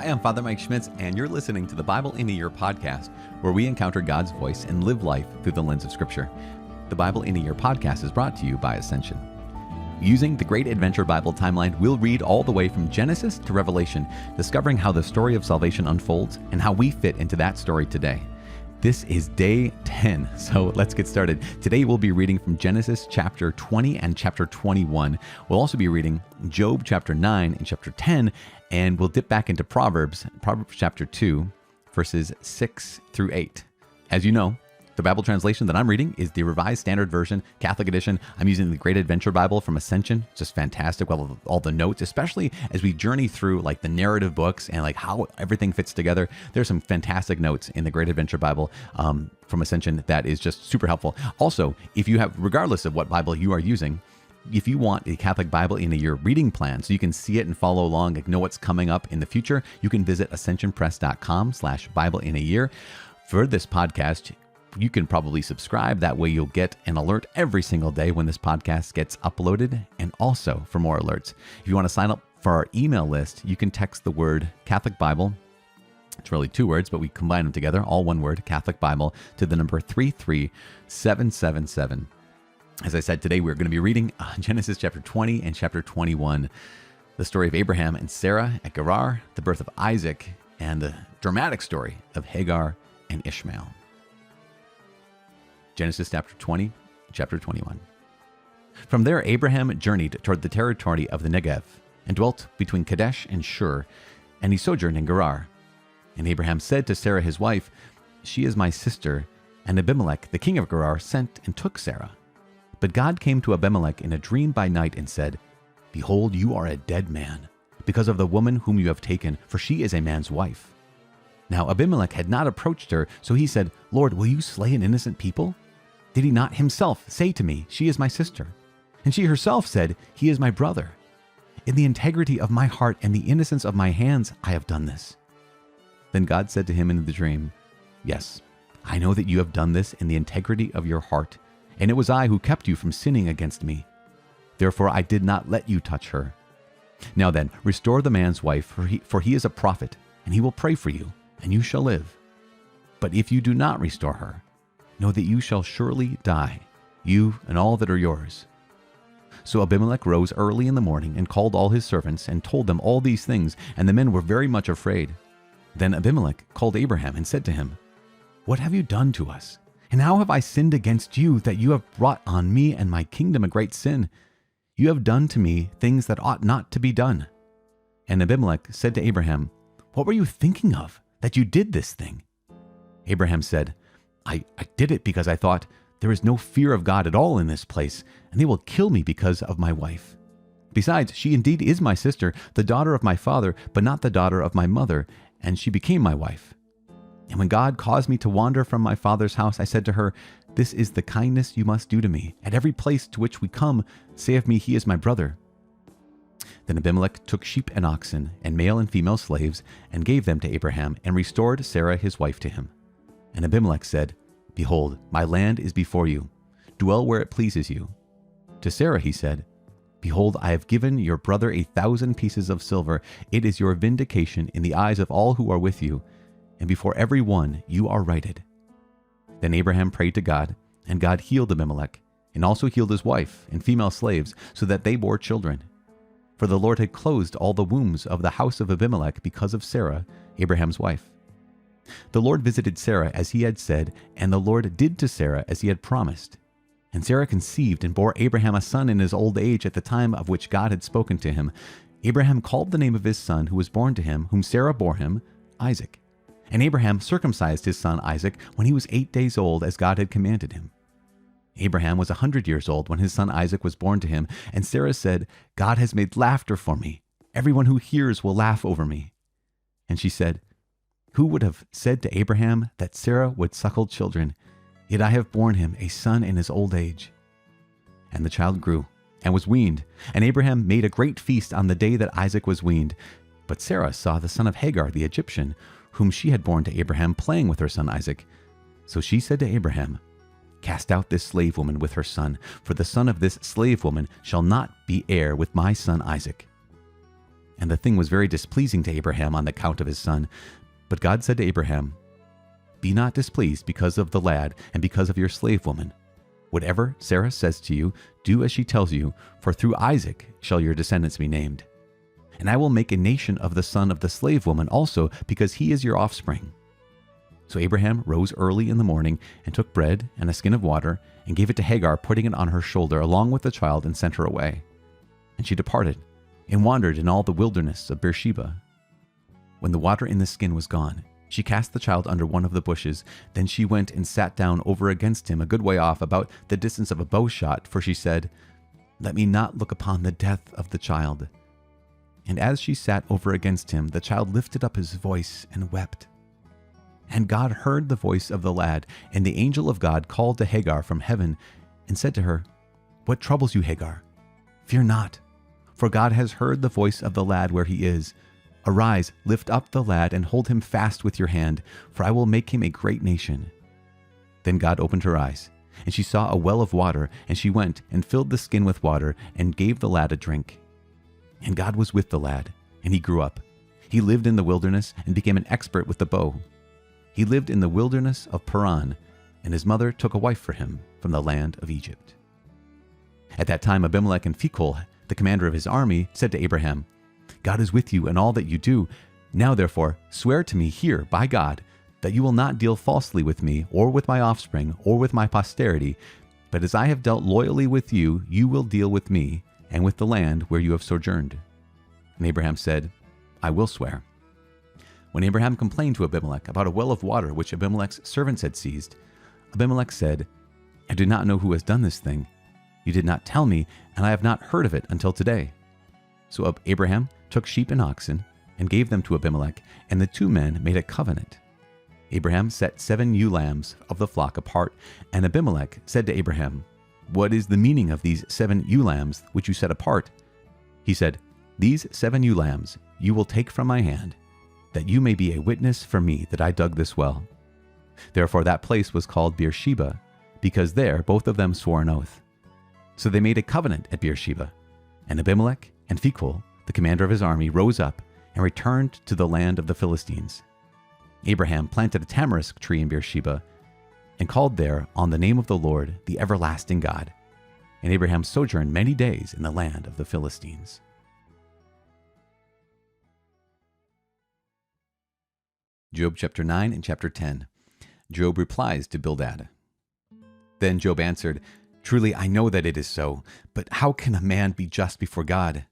Hi, I'm Father Mike Schmitz, and you're listening to the Bible in a Year podcast, where we encounter God's voice and live life through the lens of Scripture. The Bible in a Year podcast is brought to you by Ascension. Using the Great Adventure Bible timeline, we'll read all the way from Genesis to Revelation, discovering how the story of salvation unfolds and how we fit into that story today. This is day 10, so let's get started. Today we'll be reading from Genesis chapter 20 and chapter 21. We'll also be reading Job chapter 9 and chapter 10, and we'll dip back into Proverbs chapter 2, verses 6 through 8. As you know, the Bible translation that I'm reading is the Revised Standard Version, Catholic Edition. I'm using the Great Adventure Bible from Ascension. It's just fantastic with all the notes, especially as we journey through like the narrative books and like how everything fits together. There's some fantastic notes in the Great Adventure Bible from Ascension that is just super helpful. Also, if you have, regardless of what Bible you are using, if you want a Catholic Bible in a Year reading plan so you can see it and follow along, like know what's coming up in the future, you can visit ascensionpress.com/Bible in a Year. For this podcast, you can probably subscribe. That way you'll get an alert every single day when this podcast gets uploaded, and also for more alerts. If you want to sign up for our email list, you can text the word Catholic Bible. It's really two words, but we combine them together, all one word, Catholic Bible, to the number 33777. As I said, today we're going to be reading Genesis chapter 20 and chapter 21, the story of Abraham and Sarah at Gerar, the birth of Isaac, and the dramatic story of Hagar and Ishmael. Genesis chapter 20, chapter 21. From there, Abraham journeyed toward the territory of the Negev and dwelt between Kadesh and Shur, and he sojourned in Gerar. And Abraham said to Sarah his wife, "She is my sister." And Abimelech, the king of Gerar, sent and took Sarah. But God came to Abimelech in a dream by night and said, "Behold, you are a dead man, because of the woman whom you have taken, for she is a man's wife." Now Abimelech had not approached her, so he said, "Lord, will you slay an innocent people? Did he not himself say to me, 'She is my sister'? And she herself said, 'He is my brother'? In the integrity of my heart and the innocence of my hands, I have done this." Then God said to him in the dream, "Yes, I know that you have done this in the integrity of your heart, and it was I who kept you from sinning against me. Therefore I did not let you touch her. Now then, restore the man's wife, for he is a prophet, and he will pray for you, and you shall live. But if you do not restore her, know that you shall surely die, you and all that are yours." So Abimelech rose early in the morning and called all his servants and told them all these things, and the men were very much afraid. Then Abimelech called Abraham and said to him, "What have you done to us? And how have I sinned against you, that you have brought on me and my kingdom a great sin? You have done to me things that ought not to be done." And Abimelech said to Abraham, "What were you thinking of, that you did this thing?" Abraham said, I did it because I thought, there is no fear of God at all in this place, and they will kill me because of my wife. Besides, she indeed is my sister, the daughter of my father, but not the daughter of my mother, and she became my wife. And when God caused me to wander from my father's house, I said to her, 'This is the kindness you must do to me. At every place to which we come, say of me, he is my brother.' Then Abimelech took sheep and oxen, and male and female slaves, and gave them to Abraham, and restored Sarah his wife to him. And Abimelech said, 'Behold, my land is before you. Dwell where it pleases you.' To Sarah he said, 'Behold, I have given your brother 1,000 pieces of silver. It is your vindication in the eyes of all who are with you, and before every one you are righted.' Then Abraham prayed to God, and God healed Abimelech, and also healed his wife and female slaves, so that they bore children. For the Lord had closed all the wombs of the house of Abimelech because of Sarah, Abraham's wife. The Lord visited Sarah as he had said, and the Lord did to Sarah as he had promised. And Sarah conceived and bore Abraham a son in his old age at the time of which God had spoken to him. Abraham called the name of his son who was born to him, whom Sarah bore him, Isaac. And Abraham circumcised his son Isaac when he was 8 days old, as God had commanded him. Abraham was 100 years old when his son Isaac was born to him, and Sarah said, 'God has made laughter for me. Everyone who hears will laugh over me.' And she said, 'Who would have said to Abraham that Sarah would suckle children? Yet I have borne him a son in his old age.' And the child grew and was weaned, and Abraham made a great feast on the day that Isaac was weaned. But Sarah saw the son of Hagar the Egyptian, whom she had borne to Abraham, playing with her son Isaac. So she said to Abraham, 'Cast out this slave woman with her son, for the son of this slave woman shall not be heir with my son Isaac.' And the thing was very displeasing to Abraham on account of his son. But God said to Abraham, "Be not displeased because of the lad and because of your slave woman. Whatever Sarah says to you, do as she tells you, for through Isaac shall your descendants be named. And I will make a nation of the son of the slave woman also, because he is your offspring." So Abraham rose early in the morning and took bread and a skin of water and gave it to Hagar, putting it on her shoulder along with the child, and sent her away. And she departed and wandered in all the wilderness of Beersheba. When the water in the skin was gone, she cast the child under one of the bushes. Then she went and sat down over against him a good way off, about the distance of a bow shot, for she said, "Let me not look upon the death of the child." And as she sat over against him, the child lifted up his voice and wept. And God heard the voice of the lad, and the angel of God called to Hagar from heaven and said to her, "What troubles you, Hagar? Fear not, for God has heard the voice of the lad where he is. Arise, lift up the lad, and hold him fast with your hand, for I will make him a great nation." Then God opened her eyes, and she saw a well of water, and she went and filled the skin with water, and gave the lad a drink. And God was with the lad, and he grew up. He lived in the wilderness and became an expert with the bow. He lived in the wilderness of Paran, and his mother took a wife for him from the land of Egypt. At that time Abimelech and Phicol, the commander of his army, said to Abraham, "God is with you in all that you do. Now therefore swear to me here by God that you will not deal falsely with me, or with my offspring, or with my posterity, but as I have dealt loyally with you, you will deal with me, and with the land where you have sojourned." And Abraham said, "I will swear." When Abraham complained to Abimelech about a well of water which Abimelech's servants had seized, Abimelech said, "I do not know who has done this thing. You did not tell me, and I have not heard of it until today." So Abraham took sheep and oxen and gave them to Abimelech, and the two men made a covenant. Abraham set 7 ewe lambs of the flock apart, and Abimelech said to Abraham, "What is the meaning of these 7 ewe lambs which you set apart?" He said, "These 7 ewe lambs you will take from my hand, that you may be a witness for me that I dug this well." Therefore that place was called Beersheba, because there both of them swore an oath. So they made a covenant at Beersheba, and Abimelech and Phicol, the commander of his army, rose up and returned to the land of the Philistines. Abraham planted a tamarisk tree in Beersheba and called there on the name of the Lord, the everlasting God. And Abraham sojourned many days in the land of the Philistines. Job chapter 9 and chapter 10. Job replies to Bildad. Then Job answered, "Truly I know that it is so, but how can a man be just before God?